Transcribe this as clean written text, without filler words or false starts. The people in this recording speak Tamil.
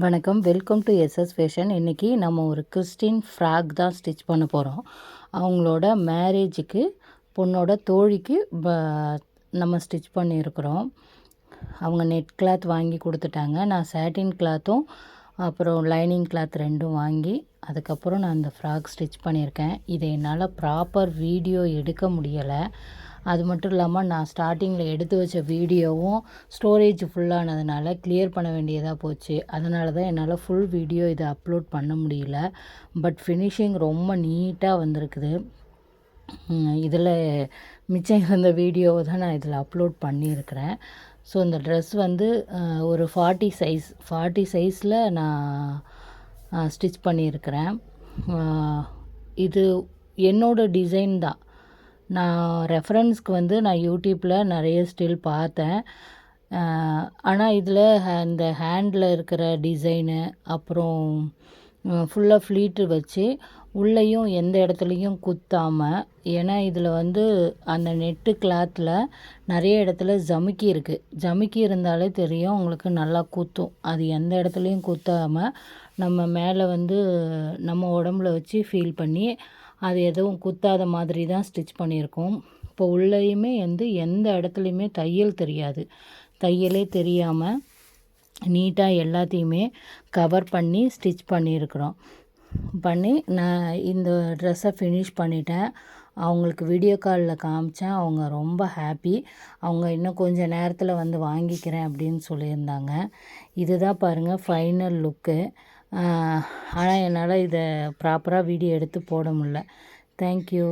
வணக்கம், வெல்கம் டு எஸ்எஸ் ஃபேஷன். இன்றைக்கி நம்ம ஒரு கிறிஸ்டின் ஃப்ராக் தான் ஸ்டிச் பண்ண போகிறோம். அவங்களோட மேரேஜுக்கு பொண்ணோட தோழிக்கு நம்ம ஸ்டிச் பண்ணியிருக்கிறோம். அவங்க நெட் கிளாத் வாங்கி கொடுத்துட்டாங்க. நான் சாட்டின் கிளாத்தும் அப்புறம் லைனிங் கிளாத் ரெண்டும் வாங்கி அதுக்கப்புறம் நான் இந்த ஃப்ராக் ஸ்டிச் பண்ணியிருக்கேன். இதை என்னால் ப்ராப்பர் வீடியோ எடுக்க முடியலை. அது மட்டும் இல்லாமல் நான் ஸ்டார்டிங்கில் எடுத்து வச்ச வீடியோவும் ஸ்டோரேஜ் ஃபுல்லானதுனால கிளியர் பண்ண வேண்டியதாக போச்சு. அதனால தான் என்னால் ஃபுல் வீடியோ இதை அப்லோட் பண்ண முடியல. பட் ஃபினிஷிங் ரொம்ப நீட்டாக வந்திருக்குது. இதில் மிச்சம் இருந்த வீடியோவை தான் நான் இதில் அப்லோட் பண்ணியிருக்கிறேன். ஸோ இந்த ட்ரெஸ் வந்து ஒரு 40 சைஸில் நான் ஸ்டிச் பண்ணியிருக்கிறேன். இது என்னோடய டிசைன் தான். நான் ரெஃபரன்ஸ்க்கு வந்து நான் யூடியூப்பில் நிறைய ஸ்டில் பார்த்தேன். ஆனால் இதில் இந்த ஹேண்டில் இருக்கிற டிசைனு அப்புறம் ஃபுல்லாக ஃப்ளீட்டு வச்சு உள்ளேயும் எந்த இடத்துலையும் குத்தாமல், ஏன்னா இதில் வந்து அந்த நெட்டு கிளாத்தில் நிறைய இடத்துல ஜமுக்கி இருக்குது. ஜமுக்கி இருந்தாலே தெரியும் உங்களுக்கு நல்லா குத்தும். அது எந்த இடத்துலையும் குத்தாமல் நம்ம மேலே வந்து நம்ம உடம்புல வச்சு ஃபீல் பண்ணி அது எதுவும் குத்தாத மாதிரி தான் ஸ்டிச் பண்ணியிருக்கோம். இப்போ உள்ளேயுமே வந்து எந்த இடத்துலையுமே தையல் தெரியாது. தையலே தெரியாமல் நீட்டாக எல்லாத்தையுமே கவர் பண்ணி ஸ்டிச் பண்ணியிருக்கிறோம். நான் இந்த ட்ரெஸ்ஸை ஃபினிஷ் பண்ணிட்டேன். அவங்களுக்கு வீடியோ காலில் காமிச்சேன். அவங்க ரொம்ப ஹாப்பி. அவங்க இன்னும் கொஞ்சம் நேரத்தில் வந்து வாங்கிக்கிறேன் அப்படின்னு சொல்லியிருந்தாங்க. இதுதான் பாருங்கள் ஃபைனல் லுக்கு. ஆனால் என்னால் இதை ப்ராப்பராக வீடியோ எடுத்து போட முடியல. தேங்க்யூ.